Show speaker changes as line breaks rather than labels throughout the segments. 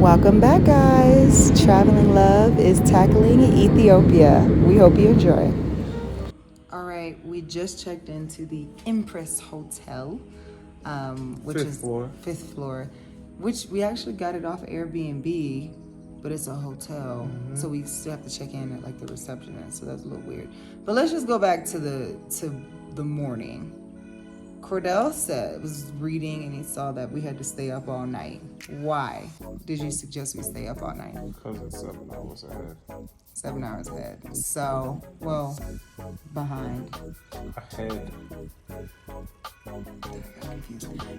Welcome back, guys. Traveling Love is tackling Ethiopia. We hope you enjoy. All right, we just checked into the Empress Hotel, which
Fifth
is
floor.
fifth floor, which we actually got it off Airbnb, but it's a hotel, so we still have to check in at like the receptionist. So that's a little weird. But let's just go back to the morning. Cordell was reading and he saw that we had to stay up all night. Why did you suggest we stay up all night?
Because it's 7 hours ahead.
7 hours ahead. So, well, behind.
Ahead.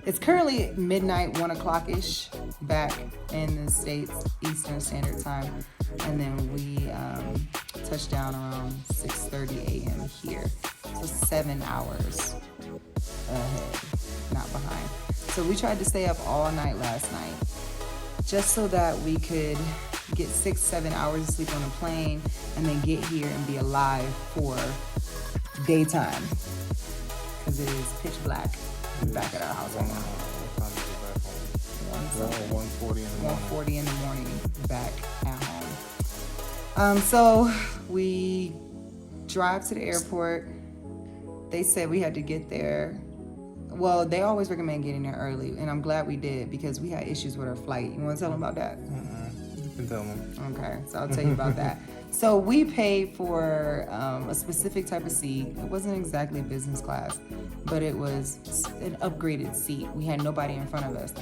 It's currently midnight, 1 o'clock-ish back in the States, Eastern Standard Time. And then we touched down around 6:30 a.m. here. So 7 hours ahead, not behind. So we tried to stay up all night last night just so that we could get 6-7 hours of sleep on a plane and then get here and be alive for daytime, because it is pitch black back at our house right now.
What time is it back home? 1:40 in the morning.
1:40 in the morning back at home. So we drive to the airport. They said we had to get there. Well, they always recommend getting there early, and I'm glad we did because we had issues with our flight. You want to tell them about that?
You can tell them.
Okay, so I'll tell you about that. So we paid for a specific type of seat. It wasn't exactly business class, but it was an upgraded seat. We had nobody in front of us.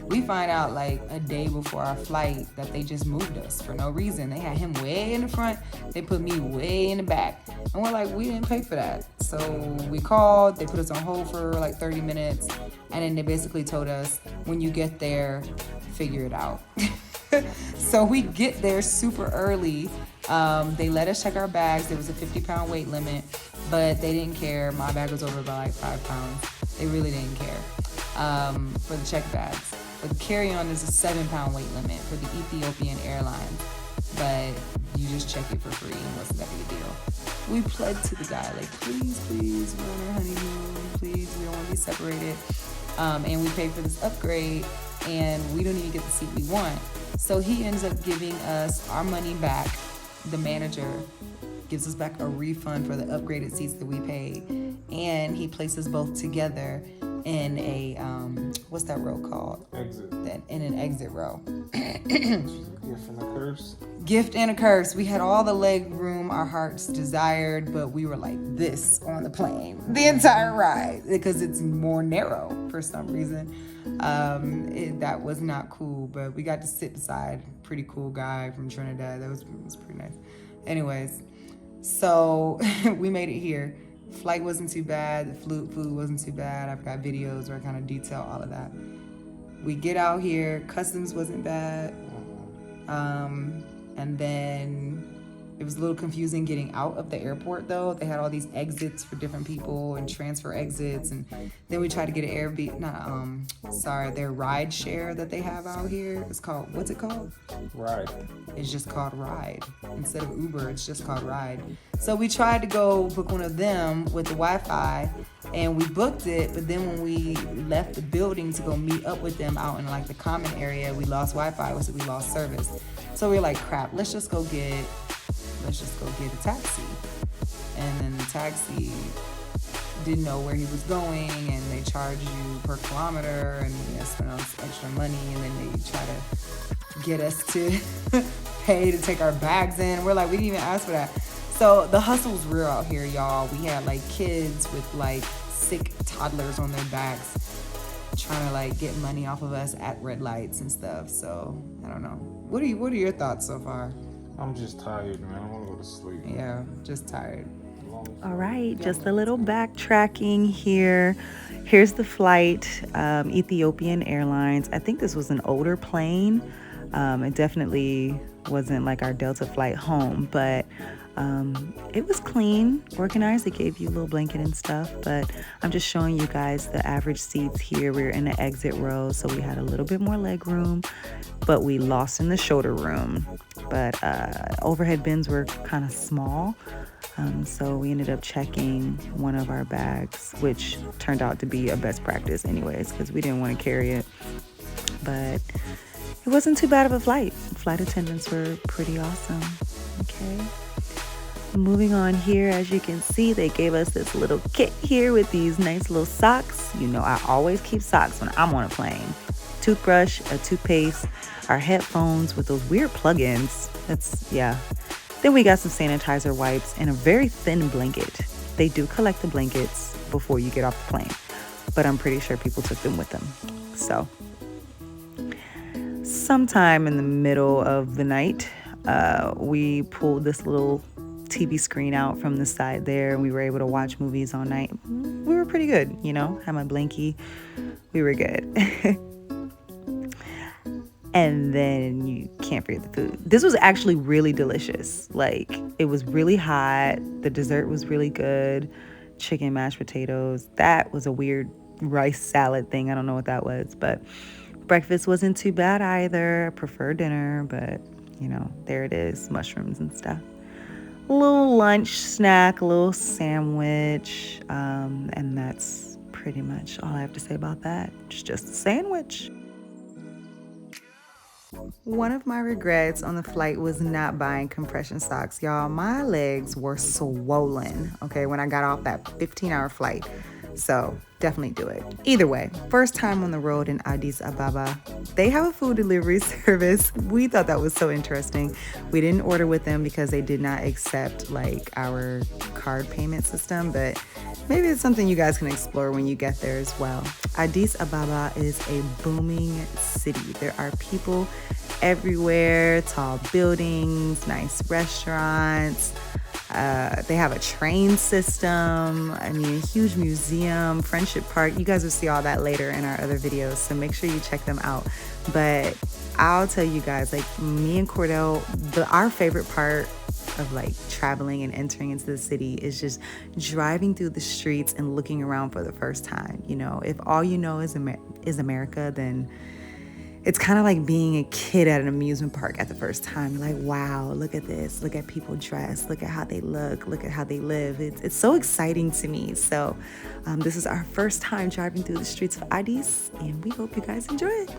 We find out like a day before our flight that they just moved us for no reason. They had him way in the front. They put me way in the back. And we're like, we didn't pay for that. So we called. They put us on hold for like 30 minutes. And then they basically told us, when you get there, figure it out. So we get there super early. They let us check our bags. There was a 50-pound weight limit, but they didn't care. My bag was over by like 5 pounds. They really didn't care for the check bags. But the carry-on is a 7-pound weight limit for the Ethiopian Airlines, but you just check it for free. It wasn't that big a deal. We pled to the guy, like, please, we're on our honeymoon. Please, we don't want to be separated. And we paid for this upgrade, and we don't even get the seat we want. So he ends up giving us our money back. The manager gives us back a refund for the upgraded seats that we paid, and he places both together in a what's that row called?
Exit.
In an exit row.
Gift and a curse.
Gift and a curse. We had all the leg room our hearts desired, but we were like this on the plane the entire ride because it's more narrow for some reason. That was not cool, but we got to sit beside a pretty cool guy from Trinidad. That was pretty nice. Anyways, so we made it here. Flight wasn't too bad. The food wasn't too bad. I've got videos where I kind of detail all of that. We get out here. Customs wasn't bad. And then it was a little confusing getting out of the airport, though. They had all these exits for different people and transfer exits. And then we tried to get an their ride share that they have out here. It's called, what's it called?
Ride.
It's just called Ride. Instead of Uber, it's just called Ride. So we tried to go book one of them with the Wi-Fi, and we booked it, but then when we left the building to go meet up with them out in like the common area, we lost Wi-Fi, so we lost service. So we were like, crap, let's just go get a taxi. And then the taxi didn't know where he was going, and they charge you per kilometer, and you spend all this extra money, and then they try to get us to pay to take our bags in. We're like, we didn't even ask for that. So the hustle was real out here, y'all. We had like kids with like sick toddlers on their backs trying to like get money off of us at red lights and stuff. So I don't know. What are your thoughts so far?
I'm just tired, man. I want to go to sleep.
Yeah, just tired.
All right, just a little backtracking here. Here's the flight, Ethiopian Airlines. I think this was an older plane. It definitely wasn't like our Delta flight home, but it was clean, organized. They gave you a little blanket and stuff, but I'm just showing you guys the average seats here. We're in the exit row, so we had a little bit more leg room, but we lost in the shoulder room. But overhead bins were kind of small, so we ended up checking one of our bags, which turned out to be a best practice anyways, because we didn't want to carry it. But it wasn't too bad of a flight. Flight attendants were pretty awesome. Okay. Moving on here, as you can see, they gave us this little kit here with these nice little socks. You know, I always keep socks when I'm on a plane. Toothbrush, a toothpaste, our headphones with those weird plugins. Yeah. Then we got some sanitizer wipes and a very thin blanket. They do collect the blankets before you get off the plane, but I'm pretty sure people took them with them. So sometime in the middle of the night, we pulled this little TV screen out from the side there, and we were able to watch movies all night. We were pretty good, you know, had my blankie. We were good. And then you can't forget the food. This was actually really delicious. Like, it was really hot. The dessert was really good. Chicken, mashed potatoes. That was a weird rice salad thing. I don't know what that was, but breakfast wasn't too bad either. I prefer dinner, but you know, there it is, mushrooms and stuff. A little lunch snack, a little sandwich, and that's pretty much all I have to say about that. It's just a sandwich. One of my regrets on the flight was not buying compression socks. Y'all, my legs were swollen, okay, when I got off that 15-hour flight. So definitely do it. Either way, first time on the road in Addis Ababa. They have a food delivery service. We thought that was so interesting. We didn't order with them because they did not accept like our card payment system, but maybe it's something you guys can explore when you get there as well. Addis Ababa is a booming city. There are people everywhere, tall buildings, nice restaurants. They have a train system, I mean, a huge museum, Friendship Park. You guys will see all that later in our other videos, so make sure you check them out. But I'll tell you guys, like me and Cordell, our favorite part of like traveling and entering into the city is just driving through the streets and looking around for the first time. You know, if all you know is America, then it's kind of like being a kid at an amusement park at the first time. You're like, wow, look at this. Look at people dressed. Look at how they look at how they live. It's so exciting to me. So this is our first time driving through the streets of Addis, and we hope you guys enjoy it.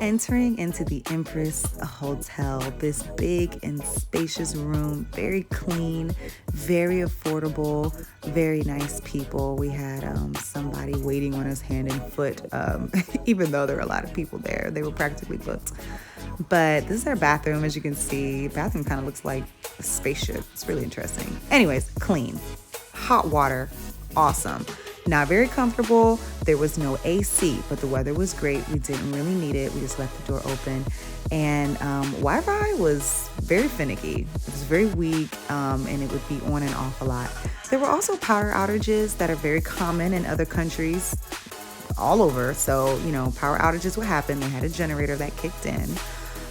Entering into the Empress Hotel, this big and spacious room, very clean, very affordable, very nice people. We had somebody waiting on us hand and foot, even though there were a lot of people there. They were practically booked. But this is our bathroom, as you can see. The bathroom kind of looks like a spaceship. It's really interesting. Anyways, clean, hot water, awesome. Not very comfortable. There was no AC, but the weather was great. We didn't really need it. We just left the door open. And Wi-Fi was very finicky. It was very weak, and it would be on and off a lot. There were also power outages that are very common in other countries all over. So, you know, power outages would happen. They had a generator that kicked in.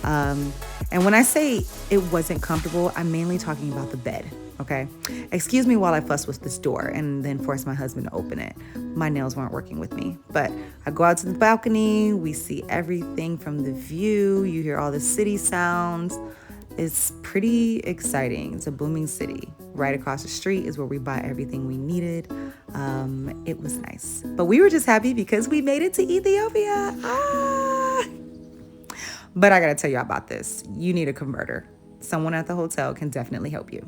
And when I say it wasn't comfortable, I'm mainly talking about the bed. Okay, excuse me while I fuss with this door and then force my husband to open it. My nails weren't working with me, but I go out to the balcony. We see everything from the view. You hear all the city sounds. It's pretty exciting. It's a booming city. Right across the street is where we buy everything we needed. It was nice, but we were just happy because we made it to Ethiopia. But I gotta tell you about this. You need a converter. Someone at the hotel can definitely help you.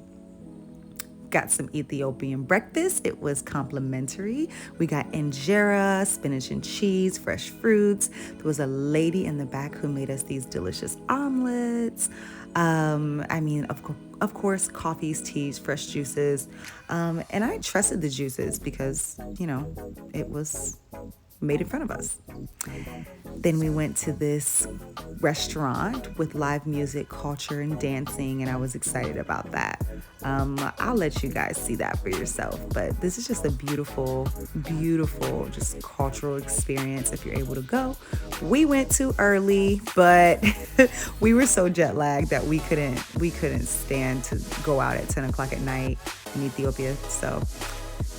Got some Ethiopian breakfast. It was complimentary. We got injera, spinach and cheese, fresh fruits. There was a lady in the back who made us these delicious omelets. I mean, of course, coffees, teas, fresh juices. And I trusted the juices because, you know, it was made in front of us. Then we went to this restaurant with live music, culture, and dancing, and I was excited about that. I'll let you guys see that for yourself, but this is just a beautiful, beautiful, just cultural experience if you're able to go. We went too early, but we were so jet lagged that we couldn't stand to go out at 10 o'clock at night in Ethiopia, so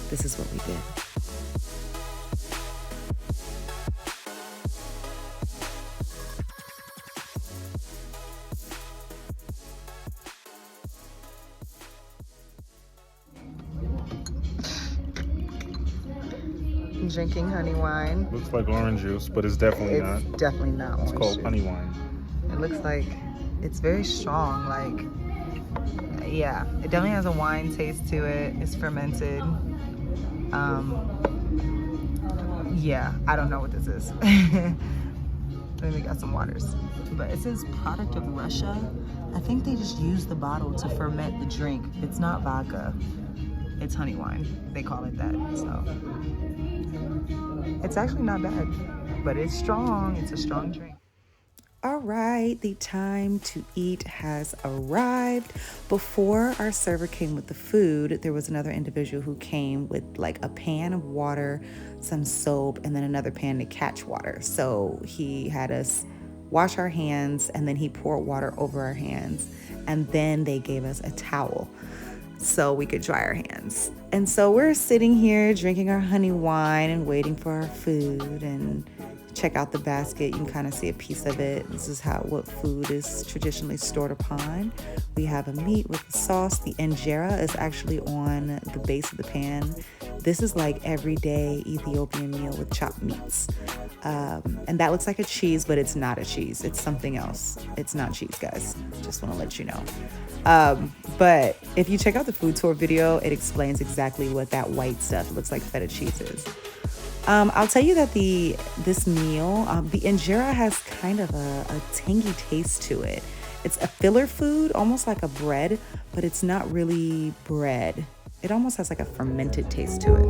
this is what we did. Drinking honey wine.
Looks like orange juice, but it's definitely not.
It's definitely not orange
It's called
juice.
honey wine.
It looks like it's very strong. Like, yeah, it definitely has a wine taste to it. It's fermented. Yeah, I don't know what this is. Then we got some waters. But it says product of Russia. I think they just use the bottle to ferment the drink. It's not vodka. It's honey wine. They call it that. So it's actually not bad, but it's strong. It's a strong drink. All right, the time to eat has arrived. Before our server came with the food, there was another individual who came with like a pan of water, some soap, and then another pan to catch water. So he had us wash our hands, and then he poured water over our hands, and then they gave us a towel so we could dry our hands. And so we're sitting here drinking our honey wine and waiting for our food. And check out the basket. You can kind of see a piece of it. This is what food is traditionally stored upon. We have a meat with a sauce. The injera is actually on the base of the pan. This is like everyday Ethiopian meal with chopped meats. And that looks like a cheese, but it's not a cheese. It's something else. It's not cheese, guys. Just want to let you know. But if you check out the food tour video, it explains exactly what that white stuff looks like feta cheese is. I'll tell you that this meal, the injera has kind of a tangy taste to it. It's a filler food, almost like a bread, but it's not really bread. It almost has like a fermented taste to it.